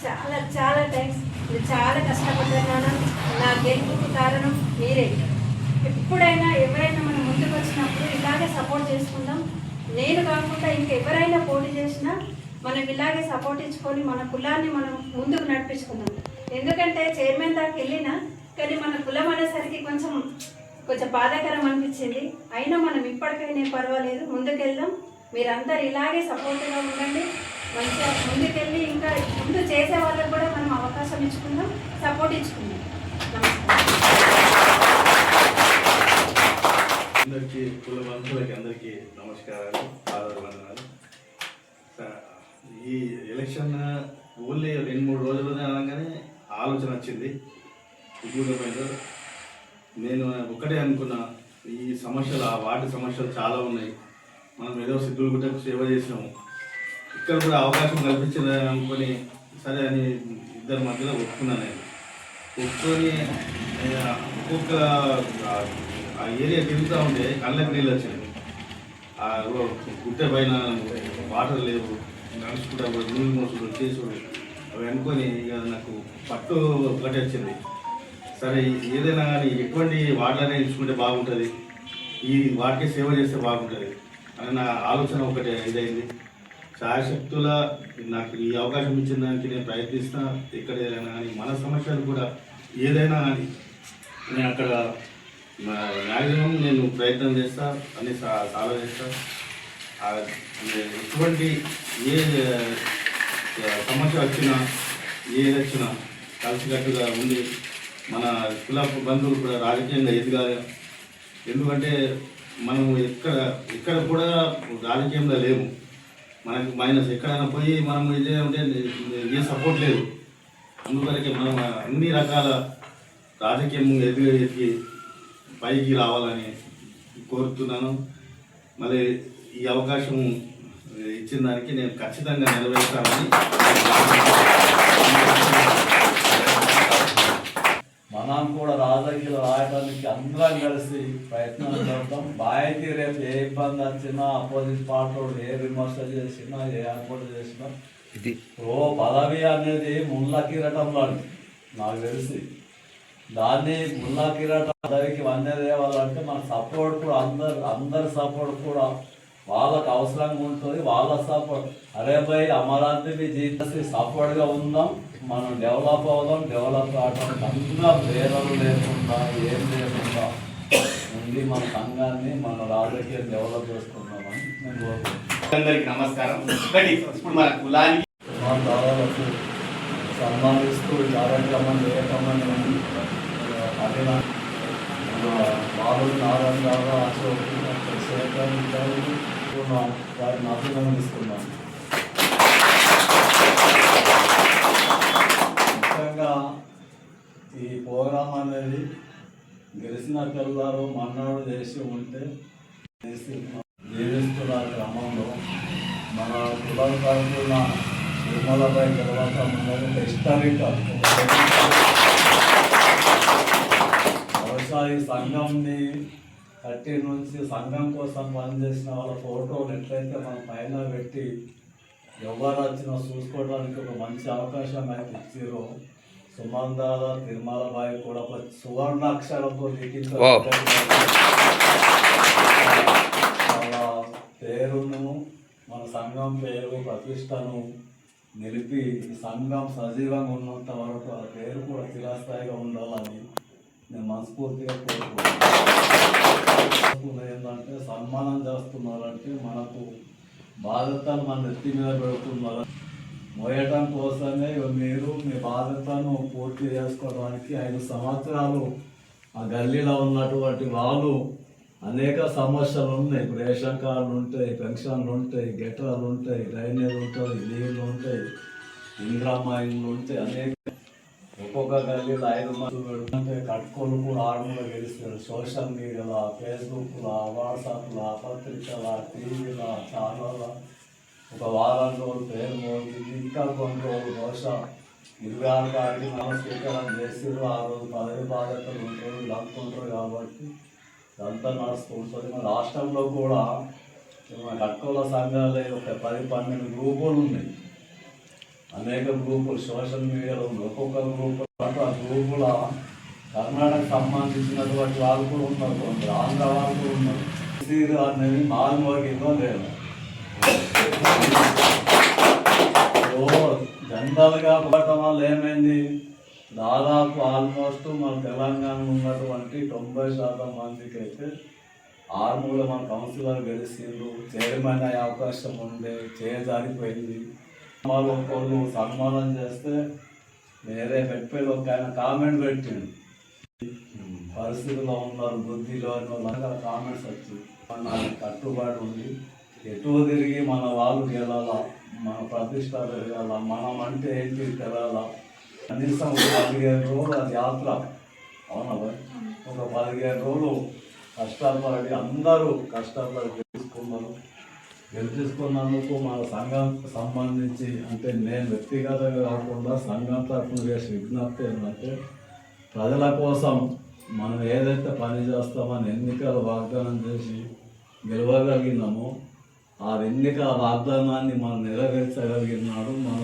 చాలా చాలా థ్యాంక్స్. మీరు చాలా కష్టపడ్డాను. నా గెలుపుకు కారణం మీరే. ఎప్పుడైనా ఎవరైనా మనం ముందుకు వచ్చినప్పుడు ఇలాగే సపోర్ట్ చేసుకుందాం. నేను కాకుండా ఇంకెవరైనా పోటీ చేసినా మనం ఇలాగే సపోర్ట్ ఇచ్చుకొని మన కులాన్ని మనం ముందుకు నడిపించుకుందాం. ఎందుకంటే చైర్మన్ దాకా వెళ్ళినా కానీ మన కులం అనేసరికి కొంచెం బాధాకరం అనిపించింది. అయినా మనం ఇప్పటికైనా పర్వాలేదు, ముందుకెళ్దాం. మీరందరూ ఇలాగే సపోర్ట్గా ఉండండి. మంచిగా ముందుకెళ్ళి ఇంకా ముందు చేసే వాళ్ళకి కూడా మనం అవకాశం ఇచ్చుకుందాం, సపోర్ట్ ఇచ్చుకుందాం. అందరికీ కుల బంధువులకి అందరికీ నమస్కారాలు, ఆదరవందనాలు. ఈ ఎలక్షన్ ఓన్లీ 2-3 రోజులు అనగానే ఆలోచన వచ్చింది. ఉద్యోగమైన నేను ఒక్కటే అనుకున్నా, ఈ సమస్యలు ఆ వార్డు సమస్యలు చాలా ఉన్నాయి. మనం ఏదో సిద్ధులగుట్టకు సేవ చేసినాము, ఇక్కడ కూడా అవకాశం కల్పించింది అనుకొని సరే అని ఇద్దరి మధ్యలో ఒప్పుకున్నాను. నేను ఒప్పుకొని ఒక్కొక్క ఆ ఏరియా తిరుగుతూ ఉంటే కళ్ళకి నీళ్ళు వచ్చింది. ఆ గుట్ట పైన వాటర్ లేవు, నడుచుకుంటా నీళ్ళు మోసుడు చేసుడు అవి అనుకొని ఇక నాకు పట్టు ఒకటి వచ్చింది. సరే ఏదైనా కానీ ఎటువంటి వాటర్నే ఇచ్చుకుంటే బాగుంటుంది, ఈ వాటికి సేవ చేస్తే బాగుంటుంది అని నా ఆలోచన ఒకటి ఇదైంది. శాయశక్తుల నాకు ఈ అవకాశం ఇచ్చిన దానికి నేను ప్రయత్నిస్తా. ఎక్కడైనా కానీ మన సమస్యలు కూడా ఏదైనా కానీ నేను అక్కడ మ్యాక్సిమం నేను ప్రయత్నం చేస్తా అని సాల్వ్ చేస్తా. ఎటువంటి ఏ సమస్య వచ్చినా ఏది వచ్చినా కలిసికట్టుగా ఉండి మన కుల బంధువులు కూడా రాజకీయంగా ఎదగాలి. ఎందుకంటే మనం ఎక్కడ కూడా రాజకీయంలో లేము. మనకు మైనస్ ఎక్కడైనా పోయి మనం ఇదే ఉంటే ఏ సపోర్ట్ లేదు. అందువరకే మనం అన్ని రకాల రాజకీయం ఎదిగి పైకి రావాలని కోరుతున్నాను. మళ్ళీ ఈ అవకాశం ఇచ్చిన దానికి నేను ఖచ్చితంగా నెరవేర్చాలని. మనం కూడా రాజకీయాలు రాయడానికి అందరం కలిసి ప్రయత్నం చేద్దాం. బాయ్కి రేపు ఏ ఇబ్బంది వచ్చినా, అపోజిట్ పార్టీ ఏ విమర్శ చేసినా, ఏ ఏర్పాటు చేసినా, పదవి అనేది ముళ్ళ కిరటంలో నాకు తెలిసి దాన్ని ముళ్ళ కిరటం పదవికి వందేదేవాలంటే మన సపోర్ట్ కూడా అందరి సపోర్ట్ కూడా వాళ్ళకు అవసరంగా ఉంటుంది. వాళ్ళ సపోర్ట్ అరే భయ్ అమరావతి జీతసి సపోర్ట్గా ఉందాం, మనం డెవలప్ అవుదాం. డెవలప్ కావడానికి అంతా ప్రేరణ లేకుండా ఏం లేకుండా ఉండి మన సంఘాన్ని మన రాజకీయం డెవలప్ చేసుకుందామని నేను కోరుకుంటున్నాను. అందరికీ నమస్కారం. ఇప్పుడు మన కులానికి మా దాదాపు సన్మానిస్తూ కార్యక్రమం చేయటమని అడిగిన బాలు నారాయణ గారు అశోక్ వారిని అభినందిస్తున్నాను. ముఖ్యంగా ఈ ప్రోగ్రాం అనేది గెలిచిన పిల్లలు మన్నాడు చేసి ఉంటే జీవిస్తున్న క్రమంలో మన కులం తరఫున తిరుమలపై తర్వాత మనకు హిస్టారికల్ బహుశా ఈ సంఘంని కట్టి నుంచి సంఘం కోసం పనిచేసిన వాళ్ళ ఫోటోలు ఎట్లయితే మనం పైన పెట్టి ఎవరు వచ్చినా చూసుకోవడానికి ఒక మంచి అవకాశం అయితే ఇచ్చారో, సుమందాల తిరుమలబాయి కూడా ఒక సువర్ణాక్షరంతో వాళ్ళ పేరును, మన సంఘం పేరు ప్రతిష్టను నిలిపి ఈ సంఘం సజీవంగా ఉన్నంత వరకు ఆ పేరు కూడా చిరస్థాయిగా ఉండాలని నేను మనస్ఫూర్తిగా కోరుకుంటున్నాను. ఏంటంటే సన్మానం చేస్తున్నారంటే మనకు బాధ్యతను మన నెత్తి మీద పెడుతున్నారు. మోయటం కోసమే మీరు మీ బాధ్యతను పూర్తి చేసుకోవడానికి 5 సంవత్సరాలు ఆ గల్లీలో ఉన్నటువంటి వాళ్ళు అనేక సమస్యలు ఉన్నాయి. ఇప్పుడు రేషన్ కార్డులు ఉంటాయి, పెన్షన్లు ఉంటాయి, గెటర్లు ఉంటాయి, డ్రైనేజ్ ఉంటుంది, నీళ్ళు ఉంటాయి, ఇంద్రామాయిలు ఉంటాయి, అనేక ఒక్కొక్క గల్లీలో 5 మంది పెడుతుంటే కట్టుకోలు కూడా ఆర్మీలో గెలుస్తారు. సోషల్ మీడియాలో, ఫేస్బుక్లో, వాట్సాప్లో, పత్రికల, టీవీలో, ఛానల్లో ఒక వారం రోజులు పేరు మోగింది. ఇంకా కొన్ని రోజులు బహుశా 26 తారీఖు మనం స్వీకారం చేసారు. ఆ రోజు పదవి బాధ్యతలు ఉంటారు, వీళ్ళు అనుకుంటారు. కాబట్టి ఇదంతా నడుస్తుంటుంది. మన రాష్ట్రంలో కూడా మన కట్టుకోల సంఘాలే ఒక 10-12 గ్రూపులు ఉన్నాయి. అనేక గ్రూపులు సోషల్ మీడియాలో ఉంది. ఒక్కొక్క గ్రూపు ఆ గ్రూపుల కర్ణాటక సంబంధించినటువంటి వాళ్ళు కూడా ఉన్నారు, కొందరు ఆంధ్ర వాళ్ళు కూడా ఉన్నారు. అనేది మారుమోగిందో లేదు. జనరల్గా పడటం వల్ల ఏమైంది, దాదాపు ఆల్మోస్ట్ మన తెలంగాణలో ఉన్నటువంటి 90% మందికి అయితే ఆర్మూల మన కౌన్సిలర్ గెలిచిండ్రు, చైర్మన్ అయ్యే అవకాశం ఉండే, చేయజారిపోయింది. వాళ్ళు ఒకళ్ళు సన్మానం చేస్తే వేరే పెట్టేది ఒక ఆయన కామెంట్ పెట్టిండు, పరిస్థితిలో ఉన్నారు బుద్ధిలో కామెంట్స్ వచ్చింది. నాకు కట్టుబాటు ఉంది, ఎటు తిరిగి మన వాళ్ళు గెలాలా, మన ప్రతిష్ట పెరగాల, మనం అంటే ఏంటి తెలాలా. కనీసం 15 రోజులు అది యాత్ర, అవునా బాయ్? ఒక 15 రోజులు కష్టపడి అందరూ కష్టపడి గెలిపించుకున్నందుకు మన సంఘం సంబంధించి, అంటే నేను వ్యక్తిగతంగా కాకుండా సంఘం తరఫున చేసే విజ్ఞప్తి ఏంటంటే, ప్రజల కోసం మనం ఏదైతే పని చేస్తామని ఎన్నికలు వాగ్దానం చేసి గెలవగలిగినామో ఆ ఎన్నికల వాగ్దానాన్ని మనం నెరవేర్చగలిగినాడు మన